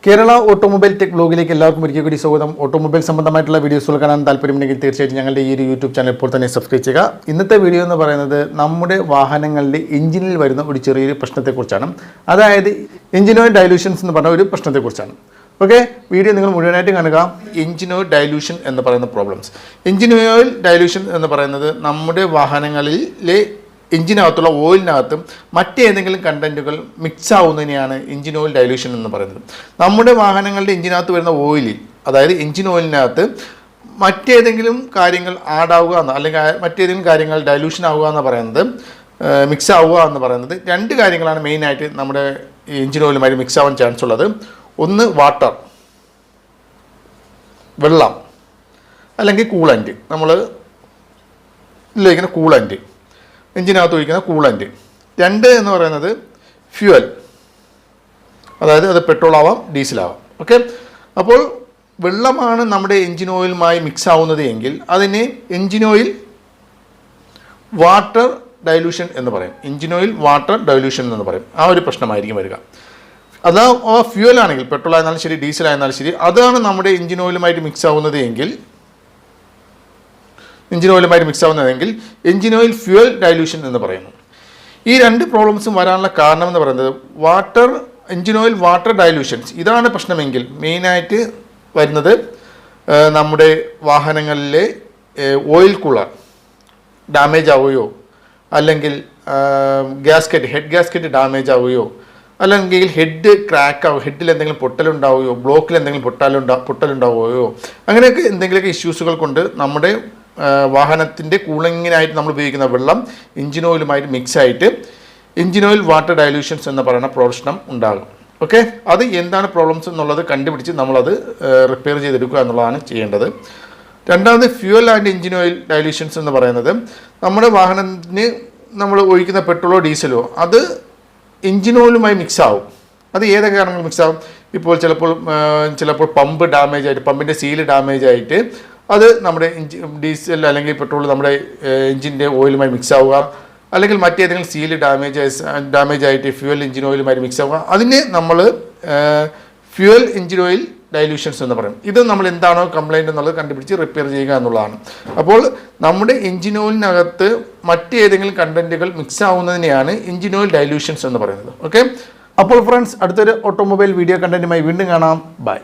Kerala automobile tech ബ്ലോഗിലേക്ക് എല്ലാവർക്കും ഒരിക്കൽ കൂടി സ്വാഗതം. ഓട്ടോമൊബൈൽ സംബന്ധമായിട്ടുള്ള വീഡിയോസുകൾ കാണാൻ താല്പര്യമുണ്ടെങ്കിൽ തീർച്ചയായിട്ടും ഞങ്ങളുടെ ഈ ഒരു യൂട്യൂബ് ചാനൽ ഇപ്പോൾ തന്നെ സബ്സ്ക്രൈബ് ചെയ്യുക. ഇന്നത്തെ വീഡിയോ എന്ന് പറയുന്നത് നമ്മുടെ വാഹനങ്ങളുടെ എഞ്ചിനിൽ വരുന്ന ഒരു ചെറിയൊരു പ്രശ്നത്തെക്കുറിച്ചാണ്. അതായത് എഞ്ചിൻ ഓയിൽ ഡൈലൂഷൻസ് എന്ന് പറഞ്ഞ ഒരു പ്രശ്നത്തെക്കുറിച്ചാണ്. ഓക്കെ, വീഡിയോ നിങ്ങൾ മുഴുവനായിട്ട് കാണുക. എഞ്ചിൻ ഓയിൽ ഡൈലൂഷൻ എന്ന് പറയുന്ന പ്രോബ്ലംസ്. എഞ്ചിൻ ഓയിൽ ഡൈലൂഷൻ എന്ന് പറയുന്നത് നമ്മുടെ വാഹനങ്ങളിലെ എഞ്ചിനകത്തുള്ള ഓയിലിനകത്ത് മറ്റേതെങ്കിലും കണ്ടൻറ്റുകൾ മിക്സ് ആവുന്നതിനെയാണ് എഞ്ചിൻ ഓയിൽ ഡൈലൂഷൻ എന്ന് പറയുന്നത്. നമ്മുടെ വാഹനങ്ങളുടെ എഞ്ചിനകത്ത് വരുന്ന ഓയിലിൽ, അതായത് എഞ്ചിൻ ഓയിലിനകത്ത് മറ്റേതെങ്കിലും കാര്യങ്ങൾ ആഡാവുക എന്ന്, അല്ലെങ്കിൽ മറ്റേതെങ്കിലും കാര്യങ്ങൾ ഡൈലൂഷൻ ആവുക എന്ന് പറയുന്നത്, മിക്സ് ആവുക എന്ന് പറയുന്നത് രണ്ട് കാര്യങ്ങളാണ് മെയിനായിട്ട് നമ്മുടെ എഞ്ചിൻ ഓയിലുമായി മിക്സ് ആവാൻ ചാൻസ് ഉള്ളത്. ഒന്ന് വാട്ടർ, വെള്ളം, അല്ലെങ്കിൽ കൂളൻ്റ്. നമ്മൾ ഇതിലിരിക്കുന്ന കൂളൻ്റ്, എഞ്ചിനകത്ത് ഒഴിക്കുന്ന കൂളൻ്റ്. രണ്ട് എന്ന് പറയുന്നത് ഫ്യൂവൽ, അതായത് അത് പെട്രോൾ ആവാം, ഡീസലാവാം. ഓക്കെ, അപ്പോൾ വെള്ളമാണ് നമ്മുടെ എഞ്ചിൻ ഓയിലുമായി മിക്സ് ആവുന്നത് എങ്കിൽ അതിനെ എഞ്ചിൻ ഓയിൽ വാട്ടർ ഡൈലൂഷൻ എന്ന് പറയും. എഞ്ചിൻ ഓയിൽ വാട്ടർ ഡൈലൂഷൻ എന്ന് പറയും. ആ ഒരു പ്രശ്നമായിരിക്കും വരിക. അതാ ഫ്യൂവൽ ആണെങ്കിൽ, പെട്രോൾ ആയിരുന്നാലും ശരി, ഡീസൽ ആയിരുന്നാലും ശരി, അതാണ് നമ്മുടെ എഞ്ചിൻ ഓയിലുമായിട്ട് മിക്സ് ആവുന്നത് എങ്കിൽ, എഞ്ചിൻ ഓയിലുമായിട്ട് മിക്സ് ആവുന്നതെങ്കിൽ എഞ്ചിൻ ഓയിൽ ഫ്യൂവൽ ഡൈലൂഷൻ എന്ന് പറയുന്നു. ഈ രണ്ട് പ്രോബ്ലംസും വരാനുള്ള കാരണം എന്ന് പറയുന്നത് എഞ്ചിൻ ഓയിൽ വാട്ടർ ഡൈലൂഷൻസ്, ഇതാണ് പ്രശ്നമെങ്കിൽ മെയിനായിട്ട് വരുന്നത് നമ്മുടെ വാഹനങ്ങളിലെ ഓയിൽ കൂളർ ഡാമേജ് ആവുകയോ, അല്ലെങ്കിൽ ഹെഡ് ഗ്യാസ്കറ്റ് ഡാമേജ് ആവുകയോ, അല്ലെങ്കിൽ ഹെഡ് ക്രാക്ക് ആവുക, ഹെഡിൽ എന്തെങ്കിലും പൊട്ടലുണ്ടാവുകയോ, ബ്ലോക്കിൽ എന്തെങ്കിലും പൊട്ടലുണ്ടാവുകയോ, അങ്ങനെയൊക്കെ എന്തെങ്കിലുമൊക്കെ ഇഷ്യൂസുകൾ കൊണ്ട് നമ്മുടെ വാഹനത്തിൻ്റെ കൂളിങ്ങിനായിട്ട് നമ്മൾ ഉപയോഗിക്കുന്ന വെള്ളം എഞ്ചിൻ ഓയിലുമായിട്ട് മിക്സ് ആയിട്ട് എഞ്ചിൻ ഓയിൽ വാട്ടർ ഡൈലൂഷൻസ് എന്ന് പറയുന്ന പ്രശ്നം ഉണ്ടാകും. ഓക്കെ, അത് എന്താണ് പ്രോബ്ലംസ് എന്നുള്ളത് കണ്ടുപിടിച്ച് നമ്മളത് റിപ്പയർ ചെയ്തെടുക്കുക എന്നുള്ളതാണ് ചെയ്യേണ്ടത്. രണ്ടാമത് ഫ്യൂവൽ ആൻഡ് എഞ്ചിൻ ഓയിൽ ഡൈലൂഷൻസ് എന്ന് പറയുന്നത് നമ്മുടെ വാഹനത്തിന് നമ്മൾ ഒഴിക്കുന്ന പെട്രോളോ ഡീസലോ അത് എഞ്ചിൻ ഓയിലുമായി മിക്സ് ആവും. അത് ഏതൊക്കെ കാരണങ്ങൾ മിക്സ് ആവും? ഇപ്പോൾ ചിലപ്പോൾ പമ്പ് ഡാമേജ് ആയിട്ട്, പമ്പിൻ്റെ സീല് ഡാമേജ് ആയിട്ട് അത് നമ്മുടെ ഡീസൽ അല്ലെങ്കിൽ പെട്രോൾ നമ്മുടെ എഞ്ചിൻ്റെ ഓയിലുമായി മിക്സ് ആവുക, അല്ലെങ്കിൽ മറ്റേതെങ്കിലും സീല് ഡാമേജ് ആയിട്ട് ഫ്യൂവൽ എഞ്ചിൻ ഓയിലുമായി മിക്സ് ആവുക, അതിനെ നമ്മൾ ഫ്യൂവൽ എഞ്ചിൻ ഓയിൽ ഡൈലൂഷൻസ് എന്ന് പറയും. ഇത് നമ്മൾ എന്താണോ കംപ്ലൈൻറ്റ് എന്നുള്ളത് കണ്ടുപിടിച്ച് റിപ്പയർ ചെയ്യുക എന്നുള്ളതാണ്. അപ്പോൾ നമ്മുടെ എഞ്ചിൻ ഓയിലിനകത്ത് മറ്റേതെങ്കിലും കണ്ടൻറ്റുകൾ മിക്സ് ആവുന്നതിനെയാണ് എഞ്ചിൻ ഓയിൽ ഡൈലൂഷൻസ് എന്ന് പറയുന്നത്. ഓക്കെ, അപ്പോൾ ഫ്രണ്ട്സ്, അടുത്തൊരു ഓട്ടോമൊബൈൽ വീഡിയോ കണ്ടൻറ്റുമായി വീണ്ടും കാണാം. ബൈ.